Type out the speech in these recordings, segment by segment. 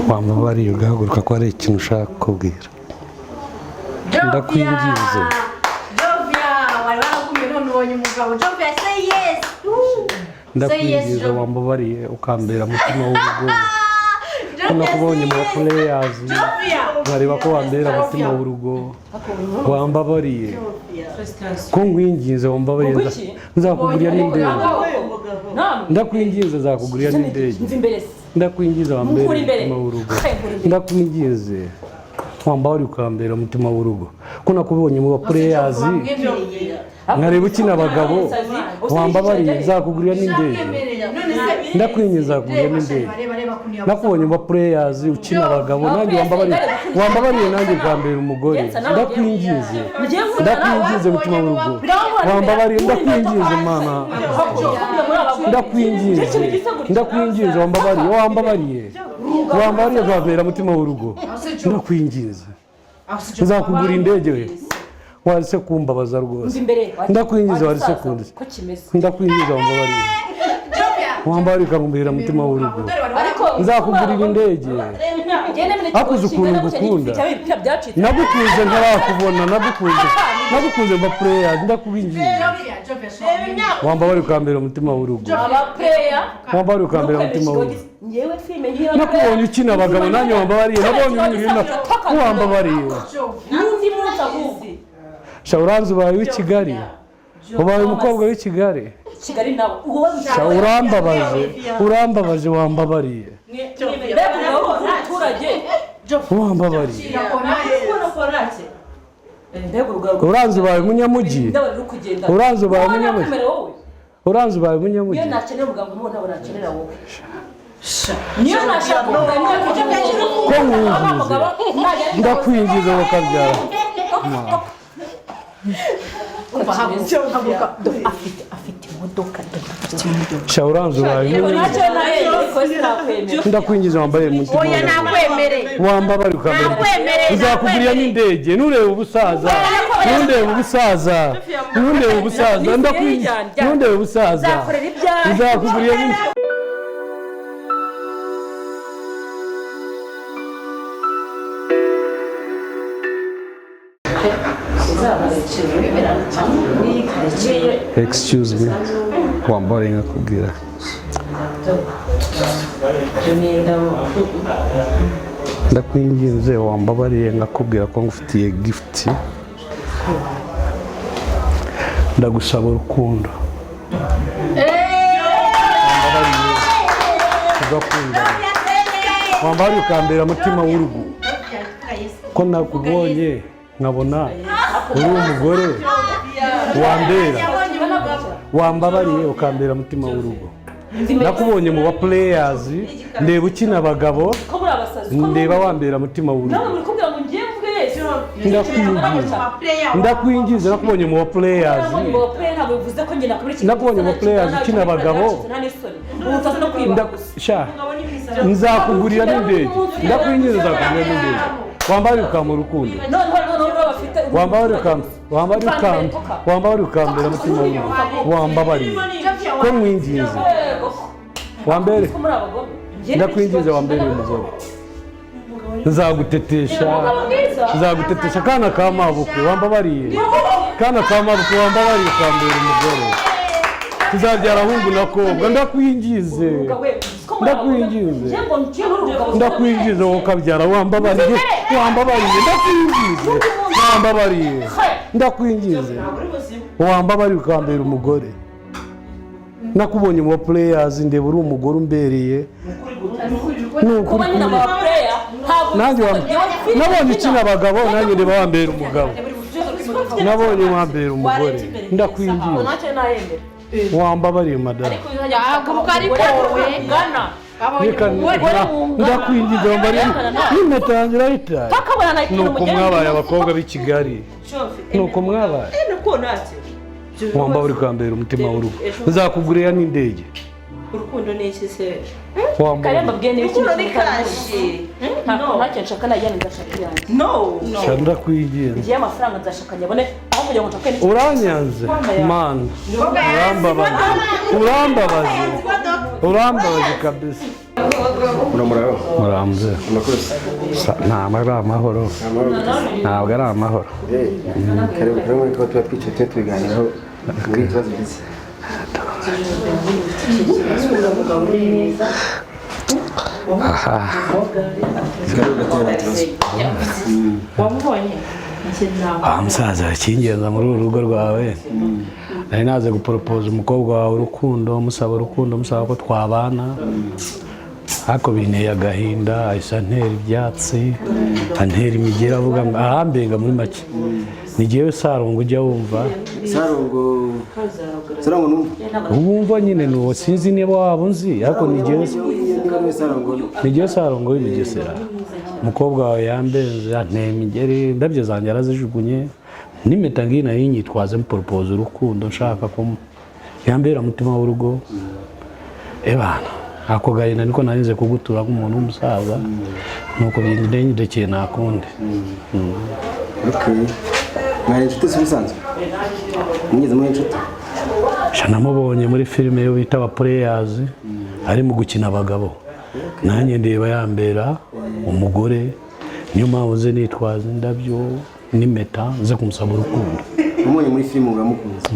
wamubariye ugahaguruka ko ari ikintu ushaka kubwira. Ndakwinginze. Jovia, wari warakumye none ubonye umugabo. Jovia, say yes. Ndakwinginze wambabariye ukambera mutima w'urugo. Kuno kubonye mu players. Bareba ko wambera mutima w'urugo. Wambabariye. Ko ngwinginze wambabariye nzakugurira n'indege. Ndakwinginze nzakugurira n'indege. Ndakwinginze wambera mutima w'urugo. Ndakwinginze wambabariye ukambera mutima w'urugo. Kuno kubonye mu players. Nkareba ukina abagabo wambabariye nzakugurira n'indege. Ndakwinginze nzakugurira n'indege. Nakubonye mu players ukina abagabo nanjye wambabariye nanjye ukambera umugore. Ndakwinginze mutima w'urugo. Wambabariye ndakwinginze mana. Ndakwinginze wambabariye ukambera mutima w'urugo. Ndakwinginze nzakugurira indege we. Warise kumbabaza rwose. Ndakwinginze warise kundi. Ndakwinginze wambabariye. Wambabariye ukambera mutima w'urugo. Nzakugurira indege. Akuze ukuntu ngukunda. Nagukunze ntarakubona, nagukunze mba player. Ndakwinginze wambabariye ukambera mutima w'urugo. Wambabariye ukambera mutima w'urugo. Nakubonye ukina abagabo nanjye wambabariye. Nabonye ibintu wambabariye. Uranzi ubaye w'i Kigali. Ubaye umukobwa w'i Kigali. Urambabaje wambabariye. Wambabariye. Uranzi ubaye umunyamugi. Uranzi ubaye umunyamugi. Uranzi ubaye umunyamugi. Ndakwinjiza ukabyara. Afite imodoka. Uranzi ubaye ndakwinjiza wambaye mutima. Oya nakwemere. Wambabariye ukambera. Uzakugurira n'indege. Nurebe ubusaza. Ndakwinjiza. Nundebe ubusaza. Uzakugurira n'indege. Excuse me. Wambare nkakubwira. Ndakwinginze wambabariye nkakubwira ko ngufitiye gift. Ndagusaba urukundo. Wambabariye ukambera mutima w'urugo. Ko nakubonye nkabona uri umugore wambera. Wambabariye ukambera mutima w'urugo. Nakubonye mu ba players ndeba ukina abagabo ndeba wambera mutima w'urugo. Ndakwingiza nakubonye mu ba players. Nakubonye mu players ukina abagabo. Nzakugurira n'indege. Ndakwingiza nzakugurira n'indege. Wambabariye ukamura urukundo. Wambabariye ukambera mutima w'urugo. Wambabariye ko mwinginze. Wambere ndakwinginze wambere umugore. Nzagutetesha kana kamabukwe wambabariye. Kana kamabukwe wambabariye ukambera umugore. Tuzabyara hungu nakobwa. Ndakwingize ukabyara wambabariye. Ndakwingize wambabariye ukambera umugore. Nakubonye mu players ndeba uri umugore umbereye. Nukuri nanjye nabonye ukina abagabo nanjye ndeba wambera umugabo. Nabonye wambera umugore. Ndakwingize wambabariye madame. Ndakwingize wambabariye n'impeta yanjye urayitaye. Nuko mwabaye abakobwa b'i Kigali. Nuko mwabaye. Wambabariye ukambera umutima w'urugo. Nzakugurira n'indege. Urukundo ni iki se? Karemba bwiye ni urukundo ni kashi. Ntacyo nshaka najyana ndashaka yanjye. Ndakwingize. Ngiye amafaranga nzashaka nyabone aho uranyanze man urambabaje kabisa muramze ntabwo ari amahoro ntabwo ari amahoro kare ko tuba twicaye tubiganiraho muri ikibazo gisa musaza kingenza muri uru rugo rwawe nari naze guporopoza umukobwa wawe urukundo musaba ko twabana ariko binteye agahinda ahise antera ibyatsi antera imigera avuga ngo arambenga muri make ni jyewe Sarongo ujya wumva Sarongo wumva nyine nuwo sinzi niba waba unzi ariko ni jyewe Sarongo w'Imigesera umukobwa wawe yambenze anteye imigeri ndabyo zanjye arazijugunye n'impeta ngiyi nayo nyitwaze muporopoza urukundo nshaka ko yambera mutima w'urugo ebana ako gahinda niko narinze kugutura nk'umuntu w'umusaza nuko byindekeye nakundi mwari inshuti z'ubusanzwe mwigeze muri inshuti namubonye muri filime yo bita Players ari mu gukina abagabo nanjye ndeba yambera umugore niyo mpamvu nze nitwaza indabyo n'impeta nze kumusaba urukundo umubonye muri filime uramukunze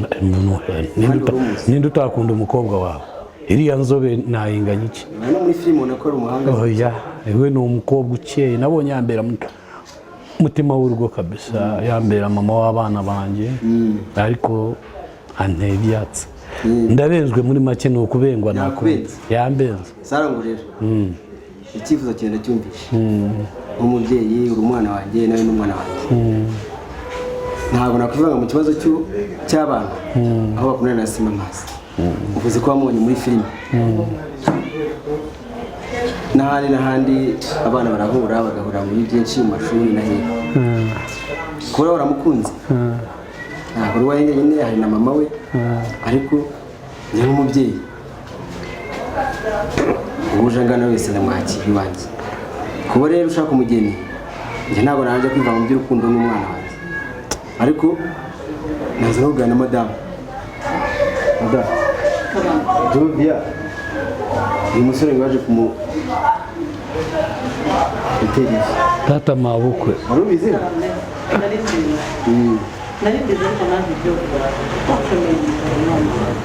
ninde utakunda umukobwa wawe iriya nzobe nayinganya iki no muri filime unakora umuhanga oya we ni umukobwa ukeye nabonye yambera mutima w'urugo kabisa yambera mama w'abana banjye ariko anteye ibyatsi ndabenzwe muri make ni ukubengwa nakubenze yambenze Sarongo rero icyifuzo cyenda cyumvishe nk'umubyeyi uri umwana wanjye nawe n'umwana wanjye ntabwo nakwivanga mu kibazo cy'abana aho bakundana na Sima Mazi uvuze ko wamubonye muri filime n'ahandi abana barahura bagahura muri byinshi mu mashuri na hehe kuba waramukunze ntabwo uri wenyine hari na mama we ariko ni nk'umubyeyi ubuje angana wese ndamwakira iwanjye kuba rero ushaka umugeni njye ntabwo naje kwivanga mu by'urukundo n'umwana wanjye ariko naza no kuganira na madamu Jovia uyu musore waje tata mabukwe warubizi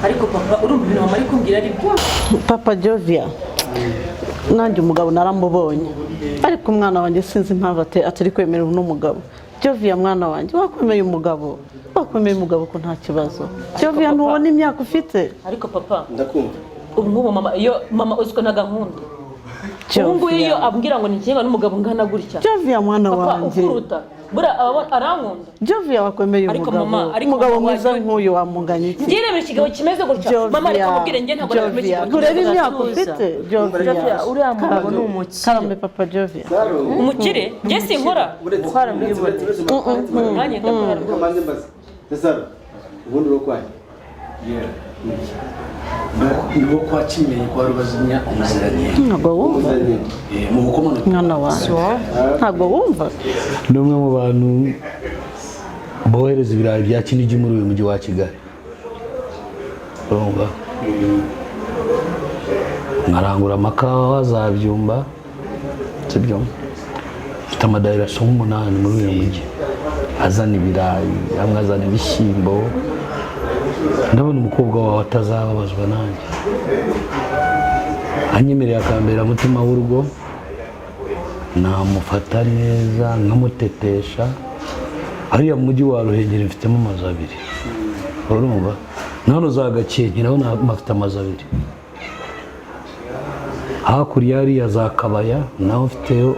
ariko papa urumva ibintu mama ari kumbwira ari byo Papa Jovia nanjye umugabo naramubonye ariko umwana wanjye sinzi impamvu atari kwemerera n'umugabo Jovia mwana wanjye wakwemeye umugabo ko nta kibazo Jovia ntubona imyaka ufite ariko papa ndakumva ubu mama iyo mama uziko na gahunda ubu iyo abwira ngo nikinga n'umugabo ngana gutya Jovia mwana papa wanjye ufuruta bura arankunda Jovia wakwemeye umugabo mwiza nk'uyu wamunganya iki ngire bishigabo kimeze gutya mama ariko mubwire nge ntabwo nakwemeye urebe imyaka ufite Jovia uriya mugabo ni umukire karame Papa Jovia umukire nge sinkora twara mbibone mwanya ndakora kamanze mbaze Cesaro ubundi ro kwanye nibo kwa Kimenyi kwa Rubazimya umuziranye ntabwo wumva mu bukomano mwana wanjye ntabwo wumva ni umwe mu bantu bohereza ibirayi bya Kinigi muri uyu mujyi wa Kigali urumva nkarangura amakawa za Byumba sibyo mfite amadayiraso nk'umunani muri uyu mujyi azana ibirayi amwe azana ibishyimbo ndabona umukobwa wawe atazababazwa nanjye anyemereye akambera mutima w'urugo namufata neza nkamutetesha hariya mu mujyi wa Ruhengeri mfitemo amazu abiri urumva none za Gakenke naho mafite amazu abiri hakurya hariya za Kabaya naho mfiteyo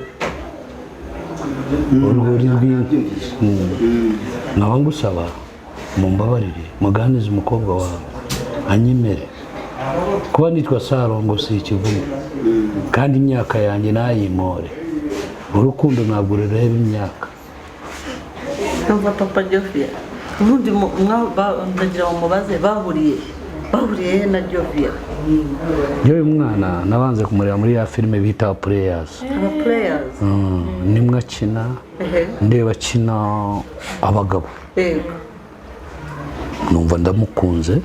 urwuri rw'inka nkaba ngusaba mumbabarire muganize umukobwa wawe anyemere kuba nitwa Sarongo si ikivume kandi imyaka yanjye nayimore urukundo ntabwo rureba imyaka Numva Papa Jovia ubundi ndagira ngo mubaze bahuriye na Jovia yewe mwana nabanze kumureba muri ya filime bita Players nimwe akina ndeba akina abagabo numva ndamukunze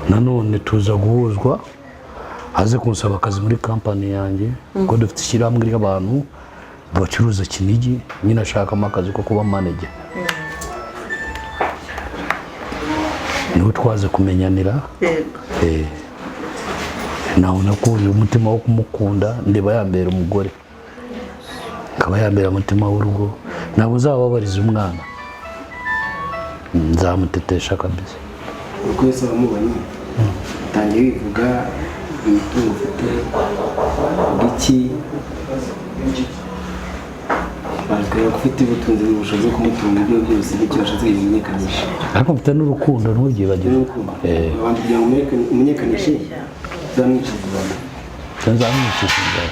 nanone tuza guhuzwa aze kunsaba akazi muri kampani yanjye kuko dufite ishyirahamwe ry'abantu bacuruza Kinigi nyine ashakamo akazi ko kuba manager niho twaze kumenyanira nawe nakuye umutima wo kumukunda ndeba yambera umugore akaba yambera umutima w'urugo ntabwo uzababariza umwana nzamutetesha kabisa uko yose bamubonye utangiye wivuga imitungo ufite iki bakwiye ufite ubutunzi n'ubushobozi bwo kumutunga ibyo byose n'icyo washatse kumenyekanisha ariko mfite n'urukundo ntubyibagire abantu kugira ngo umenyekanishe nzamwicishije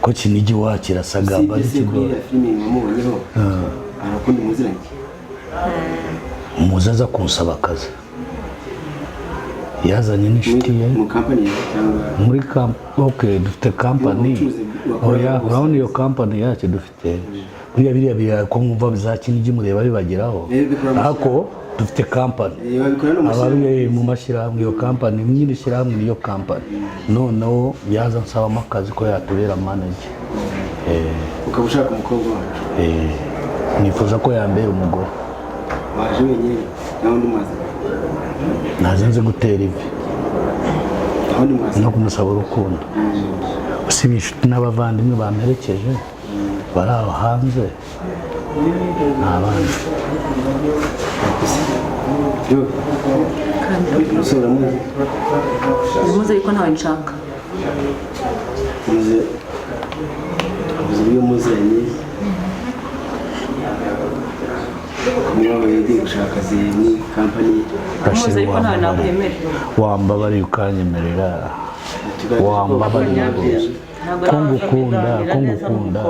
ko Kinigi wakira sagamba ari kigora filime wamubonyeho arakundi muziranye muzaza kunsaba akazi yazanye n'inshuti ye mu company cyangwa muri okay dufite company oya urabona iyo company yacu dufite biriya ko mwumva za Kinigi mureba bibageraho ariko dufite company abari mu mashyirahamwe iyo company nyine ishyirahamwe niyo company noneho yaza nsabamo akazi ko yatubera manager ukaba ushaka umukobwa wacu nifuza ko yambera umugore waje wenyine nawe ndi mwaza nazenze gutera ivi aho ndi mwaza no kumusaba urukundo usibye inshuti n'abavandimwe bamperekeje bari aho hanze n'abandi umusore muze ariko ntawe nshaka muze iyo muziranye niba bagiye gushaka akazi muri kampani muze ariko ntawe nakwemera wambabariye ukanyemerera wambabariye ko ngukunda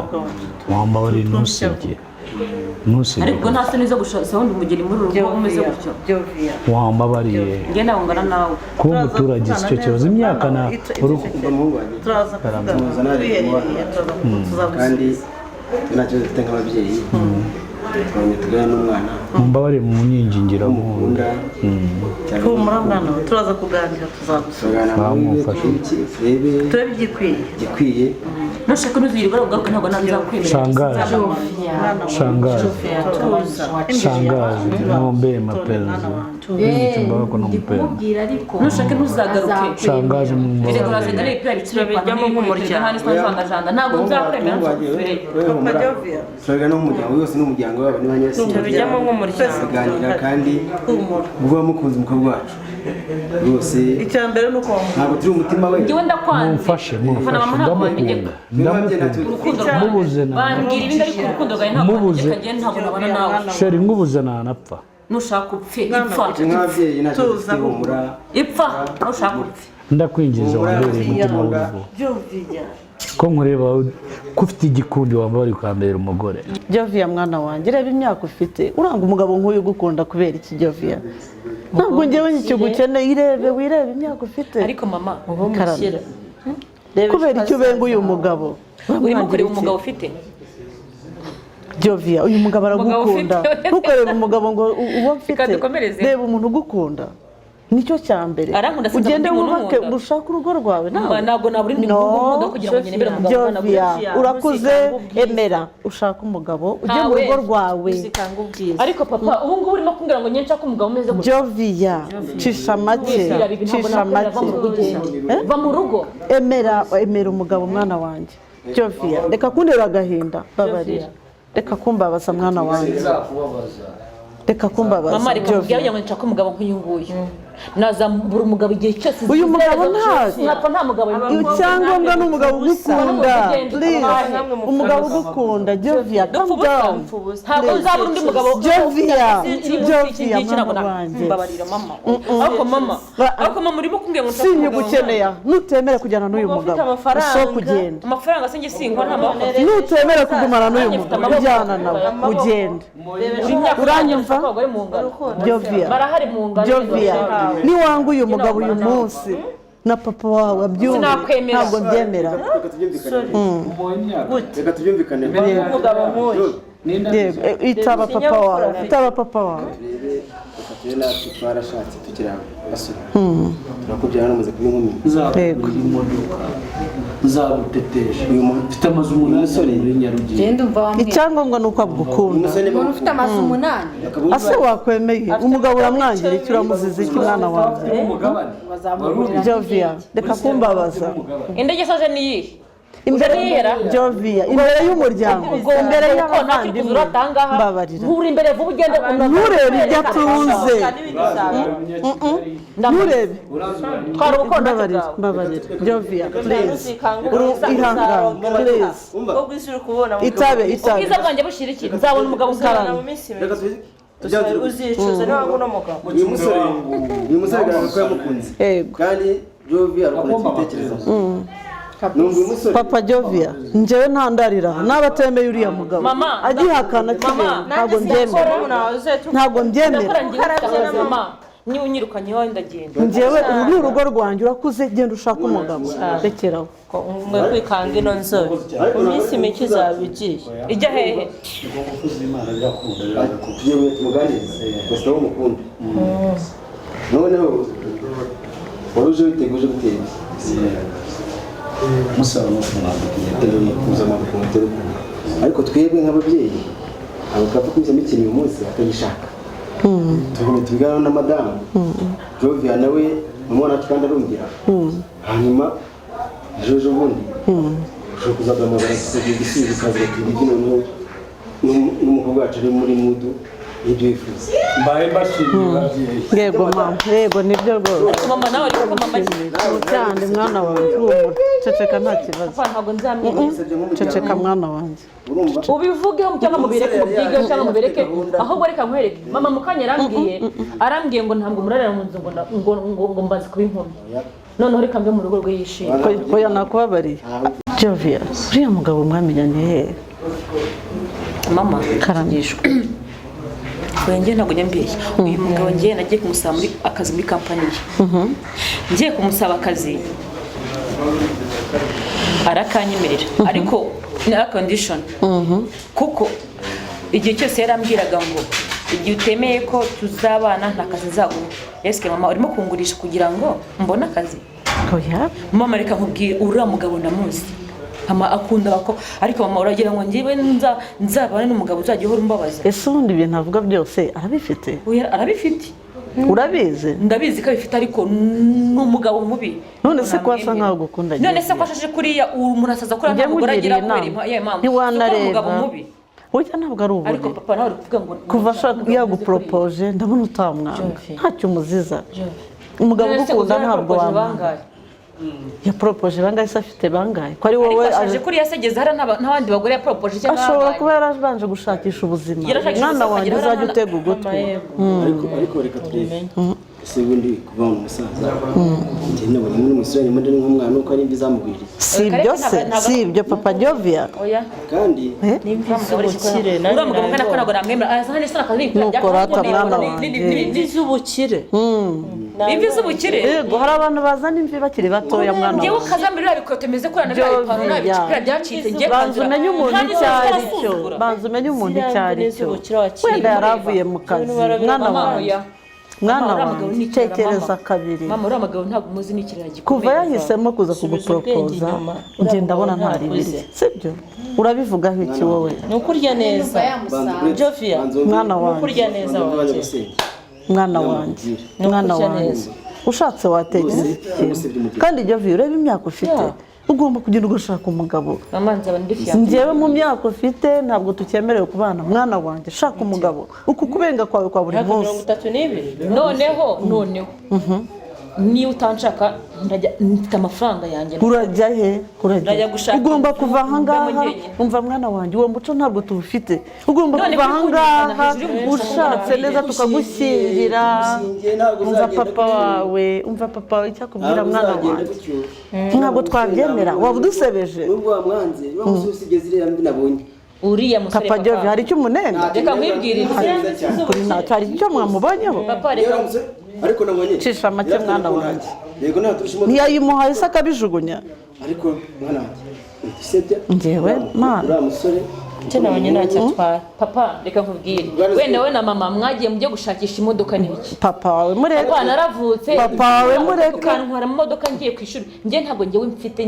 wambabariye ntusige ariko nta soni zo gushaka wundi umugeni muri urugo umeze gutyo wambabariye njye nawe ngana nawe kuba umuturage si cyo kibazo imyaka na turaza kandi ntacyo dufite nk'ababyeyi tugana n'umwana mumbabarire mu nyingingira mukunda humura mwana turaza kuganira tuzagusura turebe igikwiye nushaka n'uzirirwa ugaruka ntabwo nzakwemera shangazi ng'ombe mapenzi chumba wako na mpenzi nushaka ntuzagaruke shangazi mbere guraze gare ipira bicire bijyamo nk'umuryango hano twajanga ntabwo nzakwemera papa Jovia turagana n'umuryango wose n'umuryango wabo ni banyasi bijyamo nk'umuryango tuganira kandi ubwo mukunze umukobwa wacu rwose icyambere nuko ntabwo turi umutima we ngiwe ndakwanze mumfashe ndamukunda mubuze bambwira ibindi ariko urukundo rwawe ntabwo kagenda ntabwo nabana nawe sheri ngubuze nanapfa nushaka upfe ipfa nk'ababyeyi ntacyo dufite humura ipfa nushaka upfe ndakwinjiza wambereye umutima w'urugo ko nkureba ko ufite igikundi wambara ukambera umugore Jovia mwana wanjye reba imyaka ufite uranga umugabo nk'uyu ugukunda kubera iki Jovia ntabwo ngewe nkigukeneye irebe wirebe imyaka ufite ariko mama umushyira kubera icyo ubenga uyu mugabo urimo kureba umugabo ufite Jovia uyu mugabo aragukunda ntukarebe umugabo ngo uwo mfite reba umuntu ugukunda nicyo cyambere ugende wubake urushaka urugo rwawe ntabwo naburi ndi mugo kugira ngo nyenebere umugabo Jovia urakuze emera ushaka umugabo ujye mu rugo rwawe ariko papa ubu ngubu urimo kumbwira ngo nyenshaka umugabo umeze gutya Jovia cisha make va mu rugo emera umugabo mwana wanjye Jovia reka kundera agahinda babarira reka kumbabaza mwana wanjye reka kumbabaza mama reka kubwira ngo nshaka umugabo nk'uyu nguyu nazambura umugabo igihe cyose uyu mugabo nta mugabo icyangombwa n'umugabo ugukunda please umugabo ugukunda Jovia calm down ntabwo uzabura undi mugabo Jovia mwana wanjye mbabarira mama ariko mama urimo kumbwira ngo nshaka sinyugukeneye nutemere kujyana n'uyu mugabo uso kugenda amafaranga sinjye sinkwa nta maboko nutemere kugumana n'uyu mugabo ujyana nawe ugende uranyumva Jovia barahari mu ngano Jovia niwanga uyu mugabo uyu munsi na papa wawe abyumva ntabwo mbyemera reka tubyumvikane umugabo nk'uyu itaba papa wawe rero natwe twarashatse tukiri abasore turakubyara namaze kuba inkumi nzagura imodoka nzagutetesha uyu muntu ufite amazu 8 muri Nyarugenge genda umva wambwira icyangombwa ni uko agukunda umuntu ufite amazu 8 ase wakwemeye umugabo uramwangira icyo uramuziza iki mwana wanjye Jovia reka kumbabaza indege soje ni yihe imbere Jovia imbere y'umuryango imbere y'abandi mbabarira nturi imbere vuba ugende nturebe ibyo atunze nturebe twara ubukonda mbabarira Jovia please ihangane please itabe ubwiza bwanjye bushira iki nzabona umugabo uzarana mu minsi uzicuza niba nguno mugabo uyu musore garagaza ko yamukunze kandi Jovia arukunze ibitekerezo papa Jovia njyewe ntandarira n'abatemeye uriya mugabo agihakana kimwe ntabwo mbyemera niba unyirukanye wowe ndagenda njyewe uru ni urugo rwanjye urakuze genda ushaka umugabo rekeraho mwe kwikanga ino nzobe mu minsi mike izabigiye ijya hehe yewe tumuganirize gusa wo mukunda noneho waruje witeguje gutera musaba no kumwandikira mpuzamahanga ariko twebwe nk'ababyeyi abagapfa kubisamo ikintu uyu munsi atagishaka tugomba tubigana na madamu Jovia nawe umwana wacu kandi arumvira hanyuma ejo bundi ushobora kuzagamagara igisubizo ukaza kugira noneho n'umukobwa wacu ari muri mudu y'ibyo yifuza mbaye mbashimiye babyeyi yego mama yego nibyo rwose mama nawe ariko mama cyane mwana wanjye ceceka nta kibazo ntabwo nzamenya ceceka mwana wanjye ubivugeho cyangwa mubireke mubyigeho cyangwa mubireke ahubwo reka nkwereke mama mukanya arambwiye ngo ntabwo murarira mu nzu ngo mbaze kuba inkumi noneho reka mbe mu rugo rwe yishimye oya nakubabariye Jovia uriya mugabo mwamenyanye hehe mama karangishwa wenge ntabwo nyambeshya uyu mugabo ngiye nagiye kumusaba muri akazi muri kampani ye ngiye kumusaba akazi arakanyemerera ariko na condition kuko igihe cyose yarambwiraga ngo igihe utemeye ko tuzabana nta kazi nzaguha yeske mama urimo kungurisha kugira ngo mbone akazi oya mama reka nkubwire uriya mugabo ndamuzi mama akunda bako ariko mama uragira ngo ngiwe nzabane n'umugabo uzajya uhora umbabaza ese ubundi ibintu avuga byose arabifite oya arabifite urabizi ndabizi ko abifite ariko n'umugabo mubi none se ko asa nkaho gukunda none se ko ashashe kuriya umurasaza kuri ntabwo uragira kubera ya mama umugabo mubi oya ntabwo ari ububi ariko papa nawe kuvuga ngo kuva ashaka yagupropose ndabona utamwanga ntacyo umuziza umugabo ugukunda ntabwo wamwanga yapropose bangahe se afite bangahe ko ari wowe aje kuri yasegeze hari n'abandi bagore yapropose cyangwa ashobora kuba yarabanje gushakisha ubuzima mwana wanjye uzajya utega ugutwi ariko reka turebe ese ubundi kuva mu musaza njye nabonye muri musirani muri nk'umwana uko ari imvi zamugwiriye si ibyo papa Jovia oya kandi nimvi z'ubukire uramugabo kana ko nagora mwemera azahane sana kazi nuko rata mwana wanjye imvi z'ubukire imvi z'ubukire yego hari abantu bazana imvi bakiri batoya mwana ngewe kazambira bikotemeze ko nabyo ipano nabicipira byacitse ngiye banzu menye umuntu icyari cyo banzu menye umuntu icyari cyo wenda yaravuye mu kazi mwana wanjye mwana wanjye tekereza kabiri mama uriya mugabo ntabwo muzi n'ikirira gikomeye kuva yahisemo kuza kuguporopoza njye ndabona ntari biri sibyo urabivugaho iki wowe ni ukurya neza Jovia mwana wanjye ukurya neza mwana wanjye mwana wanjye ushatse watekereza ikintu kandi Jovia ureba imyaka ufite ugomba kugenda ugashaka umugabo njyewe mu myaka ufite ntabwo tukemerewe kubana mwana wanjye shaka umugabo uku kubenga kwawe kwa buri munsi 32 noneho niba utanshaka mfite amafaranga yanjye urajya he ugomba kuva ahangaha umva mwana wanjye uwo muco ntabwo tuwufite ugomba kuva ahangaha ushatse neza tukagushyingira umva papa wawe icyakubwira mwana wanjye ntabwo twabyemera waba udusebeje nubwo wamwanze wamuze usigeze iriya mbi nabonye uriya musore papa Jovia hari icyo umunenga reka nkwibwirire kuri ntacyo hari icyo mwamubonyeho papa reka ariko nabonye cisha make mwana wanjye yego nta turishimo ntiyayimuhaye se akabijugunya ariko mwana wanjye isebya njyewe mwana uriya musore icyo nabonye ntacyo atwara. Papa reka nkubwire, wenda we na mama mwagiye mujye gushakisha imodoka n'ibiki. papa wawe mureke Papa naravutse, papa wawe mureke ukantwara mu modoka ngiye ku ishuri. Njye ntabwo njyewe mfite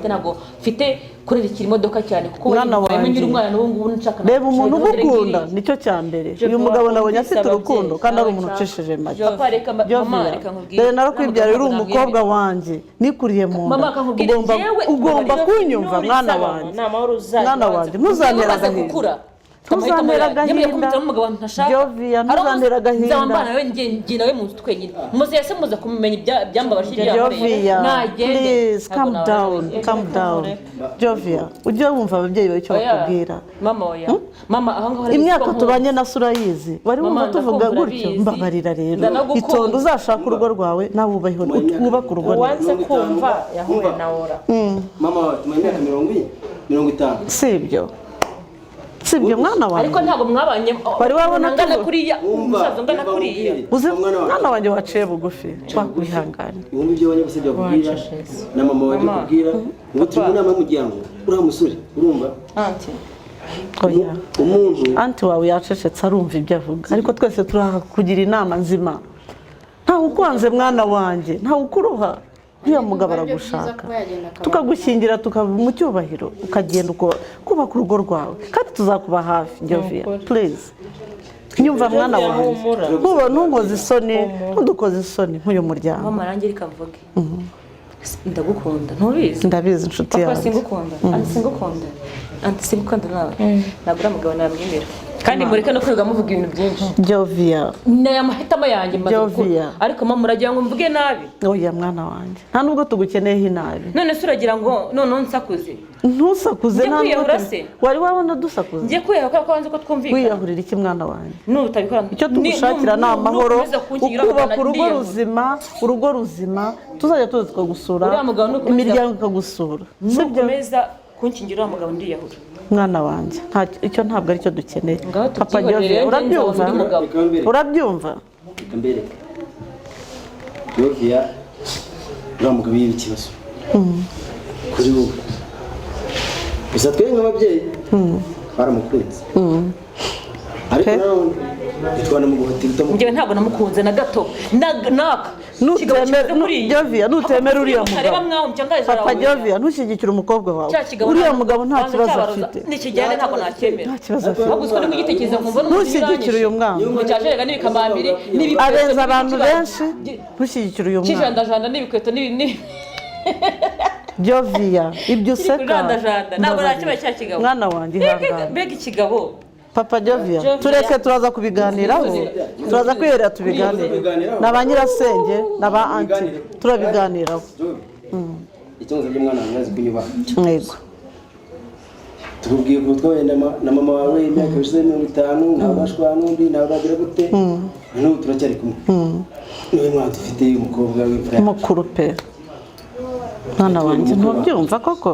ntabwo mfite kurerikira imodoka cyane kuko Mwana wanjye. ngira umwana n'ubu ngubu nshaka. reba umuntu ugukunda nicyo cya mbere uyu mugabo nabonye afite urukundo kandi ari umuntu ucishije make Papa reka mama reka nkubwire. dore narakwibyara uri umukobwa wanjye nikuriye mu Mama nda akakubwira ugomba kunyumva mwana wanjye mwana wanjye ntuzantera agahinda ntuzantera agahinda Jovia ntuzantera agahinda nzambana nawe njye nawe mu nzu twenyine muze yase muza kumenya ibyambabashije Jovia please calm down Jovia ujye wumva ababyeyi bawe icyo bakubwira mama oya mama aho ngaho imyaka tubanye na Surayizi wari wumva tuvuga gutyo mbabarira rero itonde uzashaka urugo rwawe nawe wubaka urugo wanze kumva yahuye na ora mama wawe tumenya imyaka 50 sibyo mwana wanjye ariko ntabwo mwabanye wari wabona ngana kuriya umusaza ngana kuriya uzi mwana wanjye waciye bugufi wakwihangana ibihumbi byo wanye gusebya kubwira na mama wawe kubwira ngo turi inama y'umuryango uri umusore urumva anti umuntu anti wawe yacecetse arumva ibyo avuga ariko twese turakugira inama nzima ntawe ukwanze mwana wanjye ntawe ukuruha uriya mugabo aragushaka tukagushyingira tukaba mu cyubahiro ukagenda kubaka urugo rwawe kandi tuzakuba hafi Jovia please nyumva mwana wanjye ntunkoze isoni ntudukoze isoni nk'uyu muryango mama nanjye reka mvuge ndagukunda ntubizi ndabizi inshuti yawe papa singukunda anti singukunda nawe nabura mugabo namwemera kandi mureke no kwiga muvuga ibintu byinshi Jovia naya mahitamo yanjye Jovia ariko mama muragira ngo mvuge nabi oya mwana wanjye nta nubwo tugukeneye inabi none se uragira ngo none nsakuze ntusakuze nta nubwo wari wabona dusakuze ngiye kwiyahura ko wanze ko twumvikana wiyahurira iki mwana wanjye nutabikora icyo tugushakira ni amahoro ukubaka urugo ruzima tuzajya tuza tukagusura imiryango ikagusura nukomeza kunkingira umugabo ndiyahura mwana wanjye icyo ntabwo aricyo dukeneye papa Jovia urabyumva mbere Jovia uramugabe y'ikibazo kuri wowe gusa twe nk'ababyeyi baramukunze ariko nitwana mu guhatira utamukunze njyewe ntabwo namukunze na gato naka Jovia nutemera uriya mugabo papa Jovia ntushyigikire umukobwa wawe uriya mugabo nta kibazo afite nikijyane ntabwo nacyemera nta kibazo afite ahubwo uko niko igitekerezo nkumva ntushyigikire uyu mwana ngo cyajeraga n'ibikamambiri arenza abantu benshi ntushyigikire uyu mwana kijandajanda n'ibikweto n'ibi Jovia ibyo useka ntabwo nakibaye cya kigabo mwana wanjye ihangane mbega ikigabo papa Jovia tureke turaza kubiganiraho turaza kwihera tubiganira na ba nyirasenge na ba anti turabiganiraho icyonzo by'umwana wawe kunyubaha yego tubwiye ko twenda na mama wawe imyaka 50 nabashwa n'undi nabagira gute n'ubu turacyari kumwe niwe mwana dufite umukobwa w'imfura mukuru pe mwana wanjye ntubyumva koko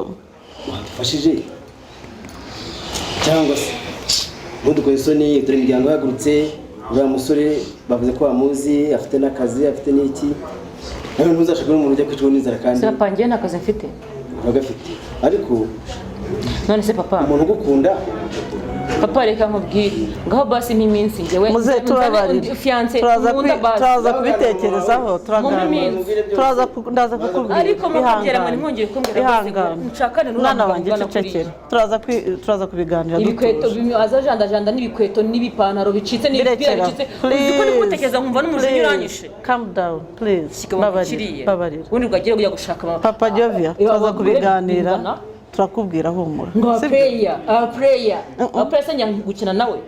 wadufashije cyangwa se mudukoze isoni turi imiryango yagurutse uriya musore bavuze ko bamuzi afite n'akazi afite n'iki nawe ntuzashaka n'umuntu ujya kwicwa n'inzara kandi papa njye nakazi mfite uragafite ariko none se papa umuntu ugukunda papa reka nkubwire ngaho basi n'iminsi njyewe muze turabarira turaza kubitekerezaho turaza kukubwira ariko mukubwira ngo ntungire kumbwira nshakane n'umwana wanjye cecekere turaza kubiganira ibikweto azajandajanda n'ibikweto n'ibipantaro bicitse n'ibipira bicitse uzi ko nikutekereza nkumva n'umujinya uranyishe calm down please babarira ubundi bwagiye kujya gushaka mama papa Jovia turaza kubiganira turakubwira humura player njya gukina nawe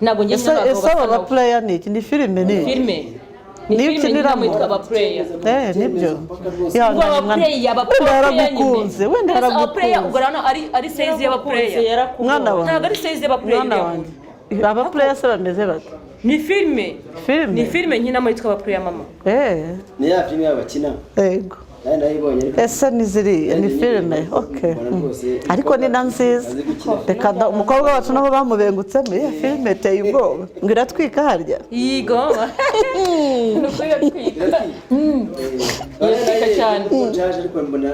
ntabwo njye ese aba player ni iki ni filime niyo ukinira mu aba player nibyo wenda yaragukunze wenda yaragukunze ugarana ari size y'aba player mwana wanjye ntabwo ari size y'aba player aba player se bameze bate ni filime nkina muri twaba player mama ni ya filime y'abakina yego ese ni ziriya ni filime okay ariko ni na nziza reka umukobwa wacu naho bamubengutsemo iyo filime iteye ubwoba ngo iratwika harya yigo iratwika cyane ariko mbona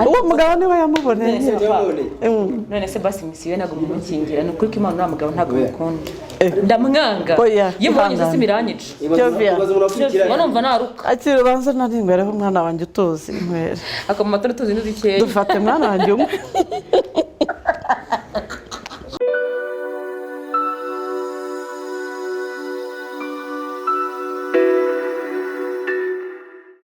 uwo mugabo niwe yamuboneye none se basi misiyo ntabwo mumukingira ni ukuri ko imana uriya mugabo ntabwo mukunda ndamwanga iyo mbonye isi miranyica numva naruka akiri ubanza nari imbere h'umwana wanjye utuzi inkwere akamumata n'utuzi n'udukeya dufate mwana wanjye umwe